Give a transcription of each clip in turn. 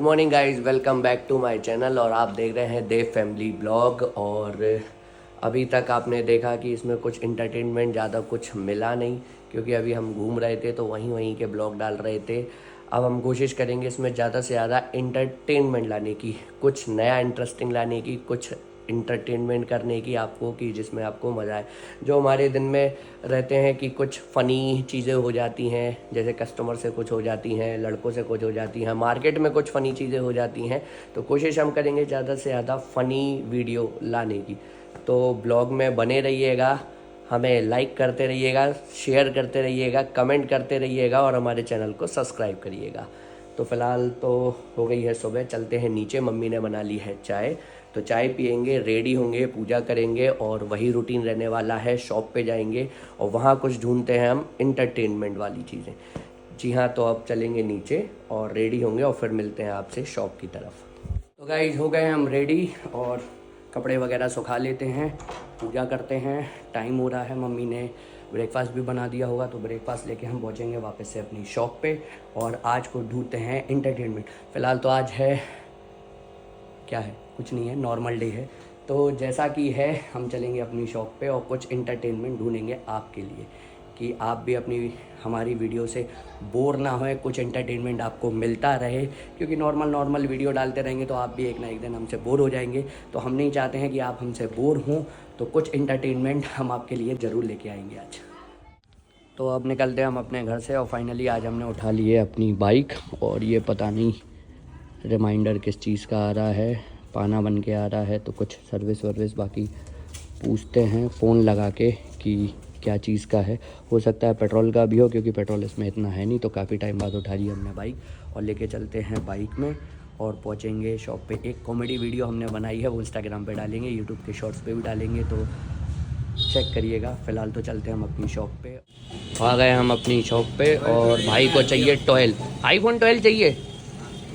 Morning guys, welcome back to my channel. और आप देख रहे हैं देव फैमिली ब्लॉग। और अभी तक आपने देखा कि इसमें कुछ इंटरटेनमेंट ज़्यादा कुछ मिला नहीं, क्योंकि अभी हम घूम रहे थे तो वहीं के ब्लॉग डाल रहे थे। अब हम कोशिश करेंगे इसमें ज़्यादा से ज़्यादा इंटरटेनमेंट लाने की, कुछ नया इंटरेस्टिंग लाने की, कुछ इंटरटेनमेंट करने की आपको, कि जिसमें आपको मज़ा आए। जो हमारे दिन में रहते हैं कि कुछ फ़नी चीज़ें हो जाती हैं, जैसे कस्टमर से कुछ हो जाती हैं, लड़कों से कुछ हो जाती हैं, मार्केट में कुछ फ़नी चीज़ें हो जाती हैं, तो कोशिश हम करेंगे ज़्यादा से ज़्यादा फ़नी वीडियो लाने की। तो ब्लॉग में बने रहिएगा, हमें लाइक करते रहिएगा, शेयर करते रहिएगा, कमेंट करते रहिएगा और हमारे चैनल को सब्सक्राइब करिएगा। तो फ़िलहाल तो हो गई है सुबह, चलते हैं नीचे। मम्मी ने बना ली है चाय, तो चाय पियेंगे, रेडी होंगे, पूजा करेंगे और वही रूटीन रहने वाला है। शॉप पे जाएंगे और वहाँ कुछ ढूंढते हैं हम इंटरटेनमेंट वाली चीज़ें। जी हाँ, तो अब चलेंगे नीचे और रेडी होंगे और फिर मिलते हैं आपसे शॉप की तरफ। तो गाइस, हो गए हम रेडी और कपड़े वगैरह सुखा लेते हैं, पूजा करते हैं। टाइम हो रहा है, मम्मी ने ब्रेकफास्ट भी बना दिया होगा, तो ब्रेकफास्ट लेके हम पहुंचेंगे वापस से अपनी शॉप पे। और आज को ढूंढते हैं इंटरटेनमेंट। फ़िलहाल तो आज है, क्या है, कुछ नहीं है, नॉर्मल डे है। तो जैसा कि है, हम चलेंगे अपनी शॉप पे और कुछ इंटरटेनमेंट ढूंढेंगे आपके लिए, कि आप भी अपनी हमारी वीडियो से बोर ना होए, कुछ एंटरटेनमेंट आपको मिलता रहे। क्योंकि नॉर्मल वीडियो डालते रहेंगे तो आप भी एक ना एक दिन हमसे बोर हो जाएंगे। तो हम नहीं चाहते हैं कि आप हमसे बोर हों, तो कुछ एंटरटेनमेंट हम आपके लिए ज़रूर लेके आएंगे आज। तो अब निकलते हैं हम अपने घर से और फाइनली आज हमने उठा ली है अपनी बाइक। और ये पता नहीं रिमाइंडर किस चीज़ का आ रहा है, पाना बन के आ रहा है, तो कुछ सर्विस बाकी पूछते हैं फ़ोन लगा के कि क्या चीज़ का है। हो सकता है पेट्रोल का भी हो, क्योंकि पेट्रोल इसमें इतना है नहीं। तो काफ़ी टाइम बाद उठा ली हमने बाइक और लेके चलते हैं बाइक में और पहुंचेंगे शॉप पे। एक कॉमेडी वीडियो हमने बनाई है, वो इंस्टाग्राम पे डालेंगे, यूट्यूब के शॉर्ट्स पे भी डालेंगे, तो चेक करिएगा। फ़िलहाल तो चलते हैं हम अपनी शॉप पे। आ गए हम अपनी शॉप पे और भाई को चाहिए 12, iPhone 12 चाहिए,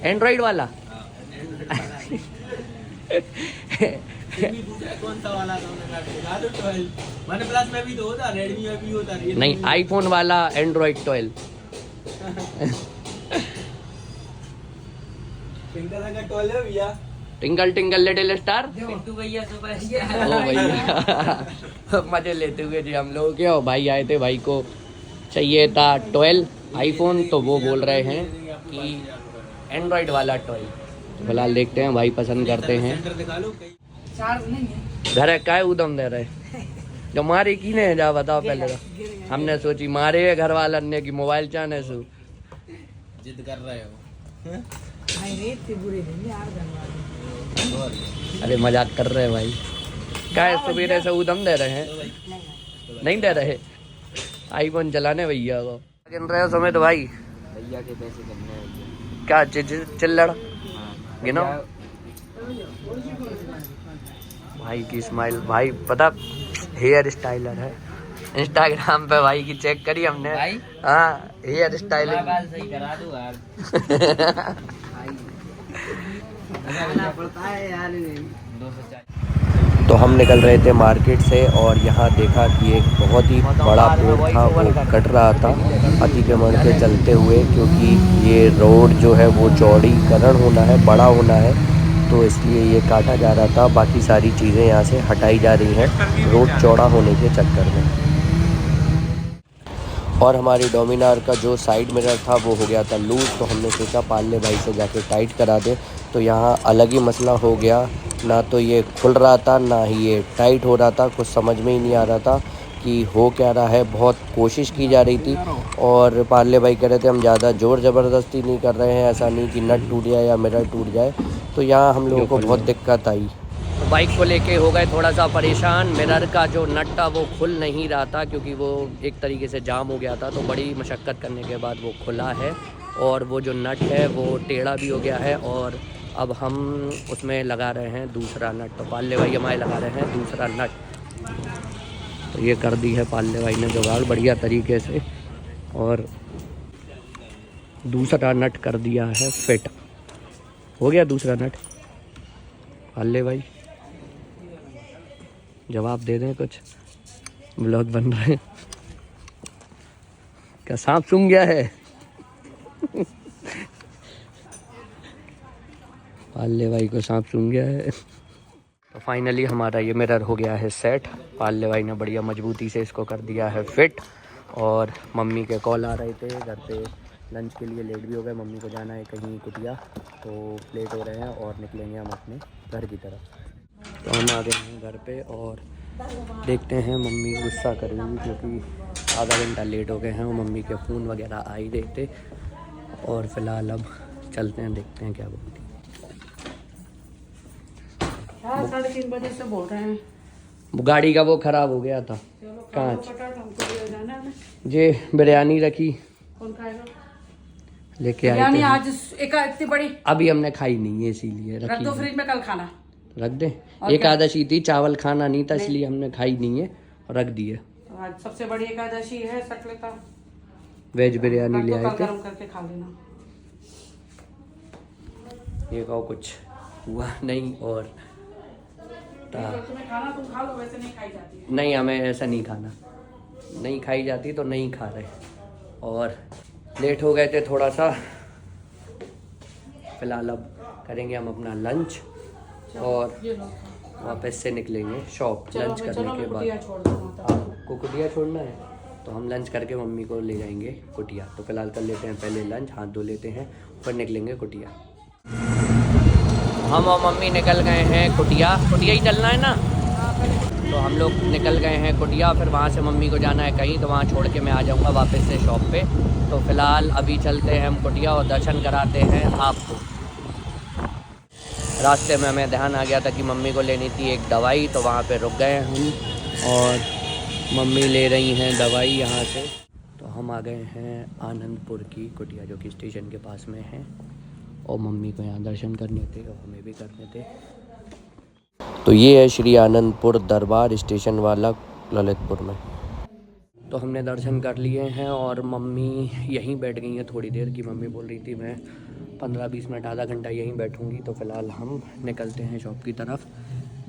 एंड्रॉयड वाला। कौन सा वाला वन प्लस में भी तो होता, रेडमी में भी होता। नहीं, आईफोन वाला एंड्रॉयड 12। भैया टिंकल टिंकल लिटिल स्टार। भैया सुपर ओ भैया, मजे लेते हुए जी हम लोग के। और भाई आए थे, भाई को चाहिए था 12 आईफोन, तो वो बोल रहे हैं कि एंड्रॉयड वाला 12। तो फिलहाल देखते हैं, भाई पसंद करते हैं। घर का है उदम दे रहे जो मारे की ने जा बताओ पहले तो। हमने सोची मारे घर वाला ने की मोबाइल चाहने सु जिद कर रहे हो। अरे मजाक कर रहे हैं भाई, क्या है, सवेरे से उदम दे रहे हैं, नहीं दे रहे आईफोन चलाने भैया को। गिन रहे हो सुमित भाई? भैया के पैसे करने हैं क्या चिल्लड़ गिनो भाई की स्माइल। भाई पता हेयर स्टाइलर है, इंस्टाग्राम पे भाई की चेक करी हमने। हाँ, हेयर स्टाइलिंग सही करा दो यार। तो हम निकल रहे थे मार्केट से और यहाँ देखा कि एक बहुत ही बड़ा पेड़ था, वो कट रहा था अतिक्रमण के चलते हुए, क्योंकि ये रोड जो है वो चौड़ीकरण होना है, बड़ा होना है, तो इसलिए ये काटा जा रहा था। बाकी सारी चीज़ें यहाँ से हटाई जा रही हैं रोड चौड़ा होने के चक्कर में। और हमारी डोमिनार का जो साइड मिरर था वो हो गया था लूज, तो हमने सोचा पाले भाई से जाके टाइट करा दें। तो यहाँ अलग ही मसला हो गया, ना तो ये खुल रहा था ना ही ये टाइट हो रहा था। कुछ समझ में ही नहीं आ रहा था कि हो क्या रहा है। बहुत कोशिश की जा रही थी और पाले भाई कह रहे थे हम ज़्यादा ज़ोर ज़बरदस्ती नहीं कर रहे हैं, ऐसा नहीं कि नट टूट जाए या मिरर टूट जाए। तो यहाँ हम लोगों को बहुत दिक्कत आई। बाइक को लेके हो गए थोड़ा सा परेशान। मिरर का जो नट था वो खुल नहीं रहा था, क्योंकि वो एक तरीके से जाम हो गया था। तो बड़ी मशक्क़त करने के बाद वो खुला है और वो जो नट है वो टेढ़ा भी हो गया है। और अब हम उसमें लगा रहे हैं दूसरा नट। तो पाले भाई हमारे लगा रहे हैं दूसरा नट। तो ये कर दी है पाले भाई ने जुगाड़ बढ़िया तरीके से, और दूसरा नट कर दिया है फिट। हो गया दूसरा नट। पाले भाई जवाब दे दें, कुछ ब्लॉग बन रहे हैं। क्या सांप सूंघ गया है? पाले भाई को सांप सूंघ गया है। तो फाइनली हमारा ये मिरर हो गया है सेट। पाले भाई ने बढ़िया मजबूती से इसको कर दिया है फिट। और मम्मी के कॉल आ रहे थे घर पे, लंच के लिए लेट भी हो गए। मम्मी को जाना है कहीं कुटिया, तो लेट हो रहे हैं और निकलेंगे हम अपने घर की तरफ। तो हम आ गए हैं घर पे और देखते हैं, मम्मी गुस्सा करेंगी क्योंकि आधा घंटा लेट हो गए हैं और मम्मी के फ़ोन वगैरह आ ही रहे थे। और फ़िलहाल अब चलते हैं, देखते हैं क्या बोलती है। 3:30 बजे से बोल रहे हैं। गाड़ी का वो ख़राब हो गया था कांच। जे बिरयानी रखी, कौन खाएगा लेके आए बिरयानी? थे। आज एक इतनी बड़ी अभी हमने खाई नहीं है इसीलिए रख रखी दो है। फ्रिज में, कल खाना। रख दे। और एकादशी थी, चावल खाना नहीं था, इसलिए हमने खाई नहीं है और रख दिए। आज सबसे बड़ी एकादशी है, सक लेता। वेज बिरयानी ले आए कल थे। गरम करके खा लेना। ये कहो कुछ हुआ नहीं। और तुम्हें खाना तुम खा लो, वैसे नहीं खाई जाती है। नहीं, हमें ऐसा नहीं खाना, नहीं खाई जाती तो नहीं खा रहे। और लेट हो गए थे थोड़ा सा। फिलहाल अब करेंगे हम अपना लंच और ये लो। वापस से निकलेंगे शॉप लंच करने के बाद। छोड़ दूंगा। आपको कुटिया छोड़ना है तो हम लंच करके मम्मी को ले जाएंगे कुटिया। तो फिलहाल कर लेते हैं पहले लंच, हाथ धो लेते हैं, फिर निकलेंगे कुटिया। हम और मम्मी निकल गए हैं कुटिया। कुटिया ही चलना है ना, तो हम लोग निकल गए हैं कुटिया। फिर वहाँ से मम्मी को जाना है कहीं, तो वहाँ छोड़ के मैं आ जाऊँगा वापस से शॉप पे। तो फिलहाल अभी चलते हैं हम कुटिया और दर्शन कराते हैं आपको। रास्ते में हमें ध्यान आ गया था कि मम्मी को लेनी थी एक दवाई, तो वहाँ पे रुक गए हम और मम्मी ले रही हैं दवाई यहाँ से। तो हम आ गए हैं आनंदपुर की कुटिया, जो कि स्टेशन के पास में है। और मम्मी को यहाँ दर्शन करने थे और हमें भी करने थे। तो ये है श्री आनंदपुर दरबार, स्टेशन वाला, ललितपुर में। तो हमने दर्शन कर लिए हैं और मम्मी यहीं बैठ गई हैं थोड़ी देर की। मम्मी बोल रही थी मैं 15-20 मिनट, आधा घंटा यहीं बैठूंगी। तो फ़िलहाल हम निकलते हैं शॉप की तरफ।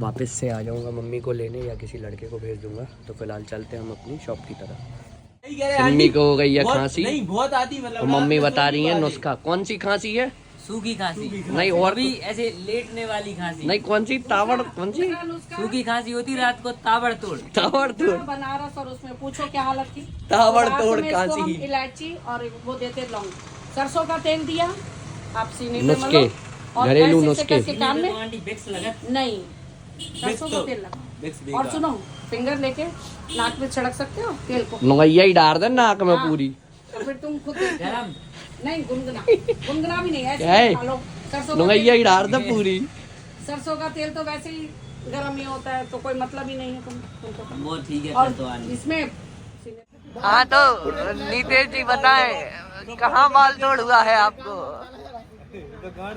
वापस से आ जाऊंगा मम्मी को लेने या किसी लड़के को भेज दूंगा। तो फिलहाल चलते हैं हम अपनी शॉप की तरफ। मम्मी को हो गई है खांसी। नहीं बहुत आती, मतलब तो मम्मी बता रही है नुस्खा। कौन सी खांसी है? सूखी खांसी नहीं, और भी ऐसे लेटने वाली खांसी नहीं, कौन सी तावड़, कौन सी सूखी खांसी होती रात को ताबड़तोड़। ताबड़तोड़ बनारस और उसमें पूछो क्या हालत थी। ताबड़तोड़ रात में इसको हम खांसी। इलायची और वो देते लौंग, सरसों का तेल दिया, आप सीने पे नुस्खे, मलो और घरेलू ऐसे नुस्खे। से कान में आंटी विक्स लगा नहीं, सरसों का तेल लगा। और सुनो, फिंगर लेके नाक में छिड़क सकते हो तेल को, नुंगैया ही डाल दे नाक में पूरी। तो फिर तुम खुद देखो। गरम नहीं, गुनगुना भी नहीं, क्या है? ऐसे खा लो। सरसों का नुंगैया ही तेल, डाल दे पूरी। सरसों का तेल तो वैसे ही गर्म ही होता है, तो कोई मतलब ही नहीं है तुमको। वो ठीक है और फिर तो आनी। इसमें हाँ, तो नीतेश जी बताएं कहाँ बाल तोड़ हुआ है आपको? दुकान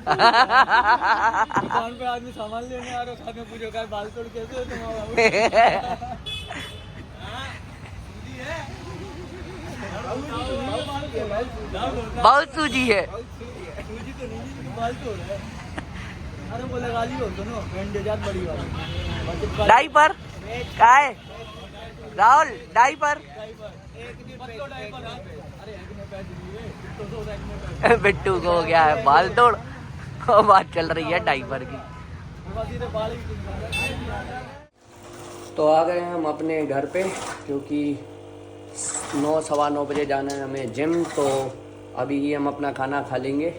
पे आदमी सामान लेने आ रहा है, साथ में पूछो क्या बाल तोड़ कैसे हो तुम्हारा? बहुत सूजी है। सूजी तो नहीं, बाल तोड़ है। अरे वो लगा ली हो दोनों, बैंडेजात बड़ी वाली। डाइपर क्या है राहुल? डाइपर बिट्टू को हो गया है बाल तोड़ और बात चल रही है डाइपर की। तो आ गए हम अपने घर पे, क्योंकि 9-9:15 बजे जाना है हमें जिम। तो अभी ही हम अपना खाना खा लेंगे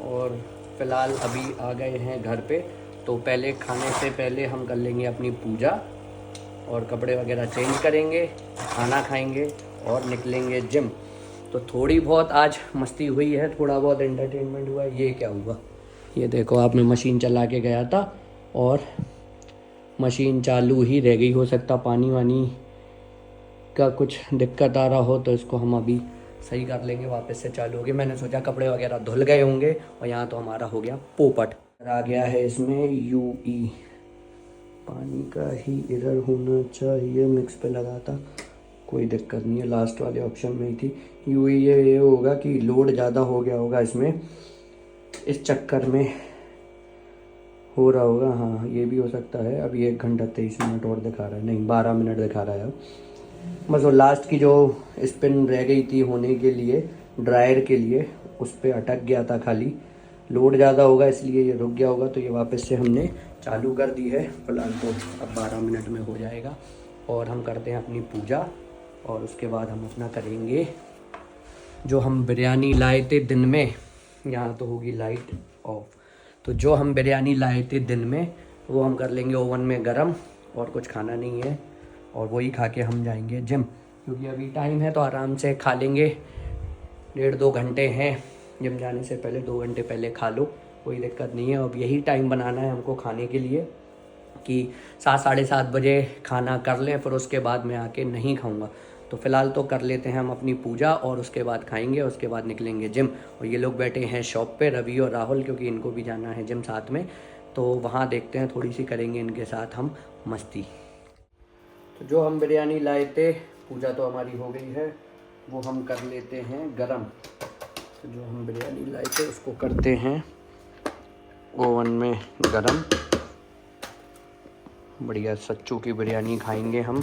और फिलहाल अभी आ गए हैं घर पे। तो पहले खाने से पहले हम कर लेंगे अपनी पूजा और कपड़े वगैरह चेंज करेंगे, खाना खाएंगे और निकलेंगे जिम। तो थोड़ी बहुत आज मस्ती हुई है, थोड़ा बहुत एंटरटेनमेंट हुआ है। ये क्या हुआ? ये देखो, आप मैं मशीन चला के गया था और मशीन चालू ही रह गई। हो सकता पानी वानी का कुछ दिक्कत आ रहा हो, तो इसको हम अभी सही कर लेंगे, वापस से चालू होगी। मैंने सोचा कपड़े वगैरह धुल गए होंगे और यहाँ तो हमारा हो गया पोपट। आ गया है इसमें UE, पानी का ही इधर होना चाहिए, मिक्स पे लगा था, कोई दिक्कत नहीं है, लास्ट वाले ऑप्शन में ही थी। UE ये होगा कि लोड ज़्यादा हो गया होगा इसमें, इस चक्कर में हो रहा होगा। हाँ, ये भी हो सकता है। अभी 1 घंटा 23 मिनट और दिखा रहा है, नहीं 12 मिनट दिखा रहा है। बस वो लास्ट की जो स्पिन रह गई थी होने के लिए, ड्रायर के लिए, उस पर अटक गया था खाली, लोड ज़्यादा होगा इसलिए ये रुक गया होगा, तो ये वापस से हमने चालू कर दी है। फ़िलहाल तो अब 12 मिनट में हो जाएगा और हम करते हैं अपनी पूजा और उसके बाद हम अपना करेंगे जो हम बिरयानी लाए थे दिन में। यहाँ तो होगी लाइट ऑफ। तो जो हम बिरयानी लाए थे दिन में वो हम कर लेंगे ओवन में गरम, और कुछ खाना नहीं है और वही खा के हम जाएंगे जिम, क्योंकि अभी टाइम है तो आराम से खा लेंगे। 1.5-2 घंटे हैं, जिम जाने से पहले 2 घंटे पहले खा लो, कोई दिक्कत नहीं है। अब यही टाइम बनाना है हमको खाने के लिए कि 7-7:30 बजे खाना कर लें, फिर उसके बाद मैं आके नहीं खाऊंगा। तो फ़िलहाल तो कर लेते हैं हम अपनी पूजा और उसके बाद खाएंगे, उसके बाद निकलेंगे जिम। और ये लोग बैठे हैं शॉप पे, रवि और राहुल, क्योंकि इनको भी जाना है जिम साथ में। तो वहाँ देखते हैं, थोड़ी सी करेंगे इनके साथ हम मस्ती। तो जो हम बिरयानी लाए थे, पूजा तो हमारी हो गई है, वो हम कर लेते हैं गरम। तो जो हम बिरयानी लाए थे उसको करते हैं ओवन में गरम। बढ़िया सच्चू की बिरयानी खाएंगे हम।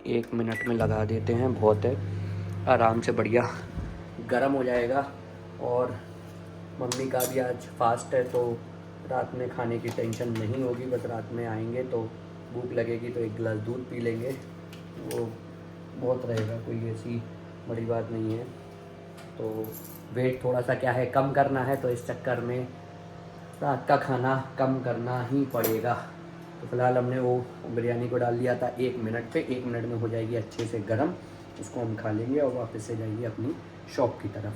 एक मिनट में लगा देते हैं, बहुत है, आराम से बढ़िया गरम हो जाएगा। और मम्मी का भी आज फास्ट है तो रात में खाने की टेंशन नहीं होगी। बस रात में आएंगे तो भूख लगेगी तो 1 गिलास दूध पी लेंगे, वो बहुत रहेगा, कोई ऐसी बड़ी बात नहीं है। तो वेट थोड़ा सा क्या है कम करना है, तो इस चक्कर में रात का खाना कम करना ही पड़ेगा। तो फिलहाल हमने वो बिरयानी को डाल दिया था 1 मिनट पे, 1 मिनट में हो जाएगी अच्छे से गरम। उसको हम खा लेंगे और वापस से जाएंगे अपनी शॉप की तरफ।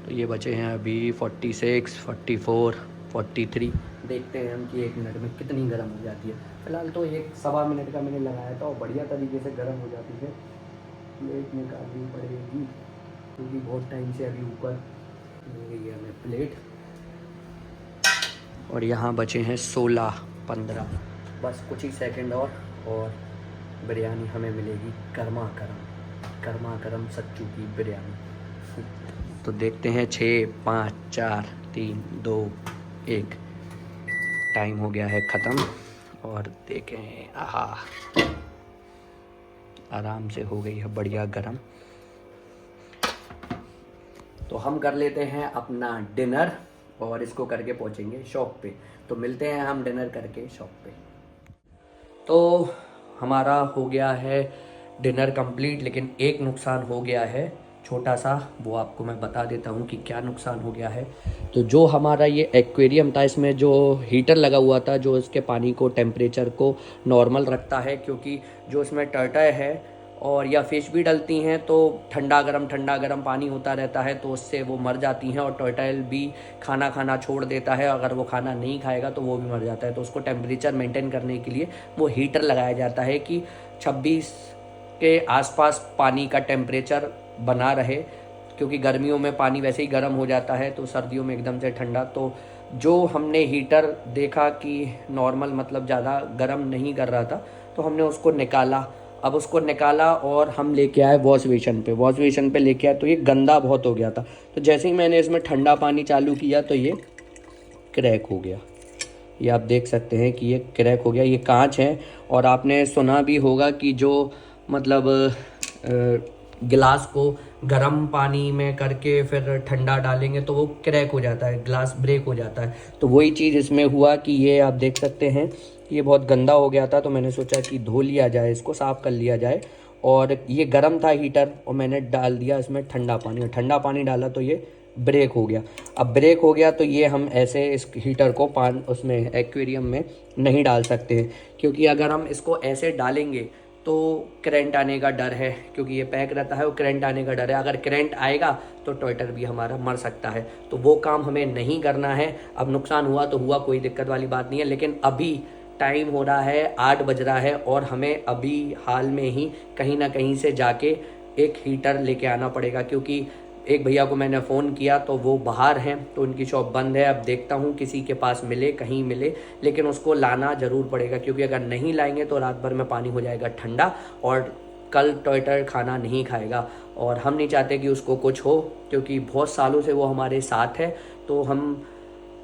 तो ये बचे हैं अभी 46, 44, 43। देखते हैं हम कि 1 मिनट में कितनी गर्म हो जाती है। फ़िलहाल तो 1-1.25 मिनट का मैंने लगाया था और बढ़िया तरीके से गर्म हो जाती है। प्लेट निकालनी पड़ेगी क्योंकि बहुत टाइम से अभी ऊपर मिल गई है हमें प्लेट। और यहाँ बचे हैं 16-15, बस कुछ ही सेकंड और बिरयानी हमें मिलेगी गर्मा गर्म सच्चू की बिरयानी। तो देखते हैं 6, 5, 4, 3, 2, 1, टाइम हो गया है ख़त्म। और देखें, आहा, आराम से हो गई है बढ़िया गरम। तो हम कर लेते हैं अपना डिनर और इसको करके पहुंचेंगे शॉप पे। तो मिलते हैं हम डिनर करके शॉप पे। तो हमारा हो गया है डिनर कंप्लीट, लेकिन एक नुकसान हो गया है छोटा सा, वो आपको मैं बता देता हूँ कि क्या नुकसान हो गया है। तो जो हमारा ये एक्वेरियम था, इसमें जो हीटर लगा हुआ था जो इसके पानी को टेम्परेचर को नॉर्मल रखता है, क्योंकि जो इसमें टर्टल है और या फिश भी डलती हैं तो ठंडा गरम पानी होता रहता है, तो उससे वो मर जाती हैं। और टर्टल भी खाना छोड़ देता है, अगर वो खाना नहीं खाएगा तो वो भी मर जाता है। तो उसको टेम्परेचर मेंटेन करने के लिए वो हीटर लगाया जाता है कि 26 के आसपास पानी का टेम्परेचर बना रहे, क्योंकि गर्मियों में पानी वैसे ही गर्म हो जाता है तो सर्दियों में एकदम से ठंडा। तो जो हमने हीटर देखा कि नॉर्मल मतलब ज़्यादा गर्म नहीं कर रहा था, तो हमने उसको निकाला। अब उसको निकाला और हम लेके आए वॉश बेसिन पे लेके आए, तो ये गंदा बहुत हो गया था। तो जैसे ही मैंने इसमें ठंडा पानी चालू किया तो ये क्रैक हो गया। ये आप देख सकते हैं कि ये क्रैक हो गया। ये कांच है और आपने सुना भी होगा कि जो मतलब गिलास को गर्म पानी में करके फिर ठंडा डालेंगे तो वो क्रैक हो जाता है, ग्लास ब्रेक हो जाता है। तो वही चीज़ इसमें हुआ कि ये आप देख सकते हैं ये बहुत गंदा हो गया था। तो मैंने सोचा कि धो लिया जाए, इसको साफ़ कर लिया जाए। और ये गर्म था हीटर और मैंने डाल दिया इसमें ठंडा पानी, और ठंडा पानी डाला तो ये ब्रेक हो गया। अब ब्रेक हो गया तो ये हम ऐसे इस हीटर को उसमें एक्वेरियम में नहीं डाल सकते हैं, क्योंकि अगर हम इसको ऐसे डालेंगे तो करंट आने का डर है, क्योंकि ये पैक रहता है और करंट आने का डर है। अगर करंट आएगा तो टॉयटर भी हमारा मर सकता है, तो वो काम हमें नहीं करना है। अब नुकसान हुआ तो हुआ, कोई दिक्कत वाली बात नहीं है, लेकिन अभी टाइम हो रहा है 8 बज रहा है और हमें अभी हाल में ही कहीं ना कहीं से जाके एक हीटर लेके आना पड़ेगा, क्योंकि एक भैया को मैंने फ़ोन किया तो वो बाहर हैं, तो उनकी शॉप बंद है। अब देखता हूँ किसी के पास मिले, कहीं मिले, लेकिन उसको लाना ज़रूर पड़ेगा, क्योंकि अगर नहीं लाएंगे तो रात भर में पानी हो जाएगा ठंडा और कल टॉयटर खाना नहीं खाएगा। और हम नहीं चाहते कि उसको कुछ हो, क्योंकि बहुत सालों से वो हमारे साथ है। तो हम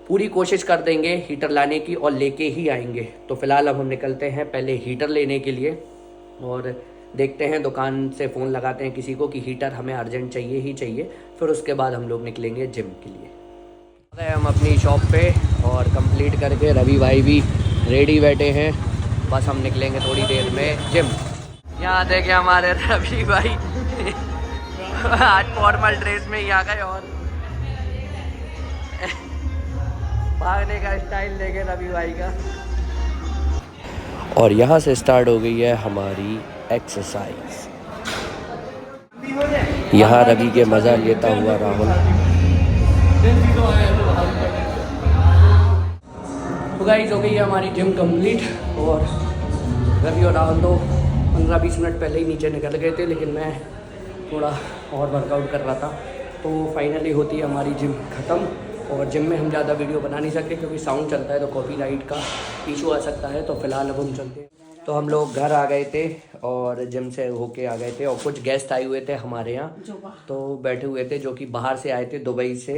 पूरी कोशिश कर देंगे हीटर लाने की और लेके ही आएंगे। तो फ़िलहाल अब हम निकलते हैं पहले हीटर लेने के लिए, और देखते हैं, दुकान से फ़ोन लगाते हैं किसी को कि हीटर हमें अर्जेंट चाहिए ही चाहिए, फिर उसके बाद हम लोग निकलेंगे जिम के लिए। गए हम अपनी शॉप पे और कंप्लीट करके रवि भाई भी रेडी बैठे हैं, बस हम निकलेंगे थोड़ी देर में जिम। यहाँ देखे हमारे रवि भाई आज फॉर्मल ड्रेस में ही आ गए और भागने का स्टाइल देखे रवि भाई का। और यहाँ से स्टार्ट हो गई है हमारी एक्सरसाइज। यहाँ रवि के मज़ा लेता हुआ राहुल। तो गाइस हो गई है हमारी जिम कंप्लीट और रवि और राहुल तो 15-20 मिनट पहले ही नीचे निकल गए थे, लेकिन मैं थोड़ा और वर्कआउट कर रहा था। तो फाइनली होती है हमारी जिम ख़त्म। और जिम में हम ज़्यादा वीडियो बना नहीं सकते क्योंकि साउंड चलता है तो कॉपीराइट का इशू आ सकता है। तो फ़िलहाल अब हम चलते हैं। तो हम लोग घर आ गए थे और जिम से होके आ गए थे और कुछ गेस्ट आए हुए थे हमारे यहाँ, तो बैठे हुए थे जो कि बाहर से आए थे दुबई से।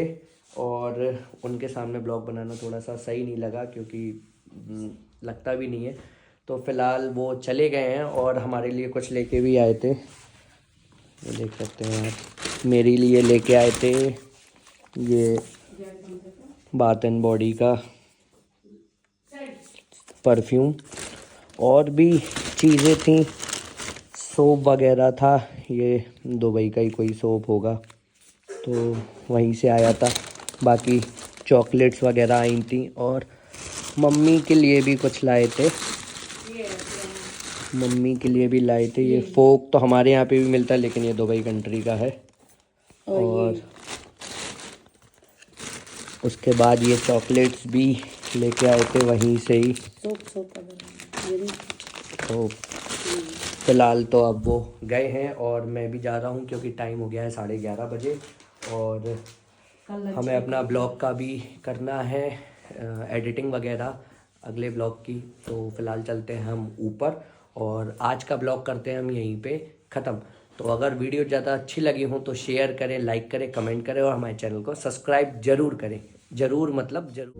और उनके सामने ब्लॉग बनाना थोड़ा सा सही नहीं लगा क्योंकि लगता भी नहीं है। तो फ़िलहाल वो चले गए हैं और हमारे लिए कुछ लेके भी आए थे, ये देख सकते हैं आप। मेरे लिए लेके आए थे ये बाथ एंड बॉडी का परफ्यूम, और भी चीज़ें थी, सोप वगैरह था। ये दुबई का ही कोई सोप होगा तो वहीं से आया था। बाकी चॉकलेट्स वगैरह आई थी और मम्मी के लिए भी कुछ लाए थे। मम्मी के लिए भी लाए थे ये फोक, तो हमारे यहाँ पे भी मिलता है लेकिन ये दुबई कंट्री का है। और उसके बाद ये चॉकलेट्स भी लेके आए थे वहीं से ही। तो फ़िलहाल तो अब वो गए हैं और मैं भी जा रहा हूँ क्योंकि टाइम हो गया है 11:30 बजे और हमें अपना ब्लॉग का भी करना है एडिटिंग वगैरह अगले ब्लॉग की। तो फ़िलहाल चलते हैं हम ऊपर और आज का ब्लॉग करते हैं हम यहीं पे ख़त्म। तो अगर वीडियो ज़्यादा अच्छी लगी हो तो शेयर करें, लाइक करें, कमेंट करें और हमारे चैनल को सब्सक्राइब ज़रूर करें। ज़रूर मतलब ज़रूर।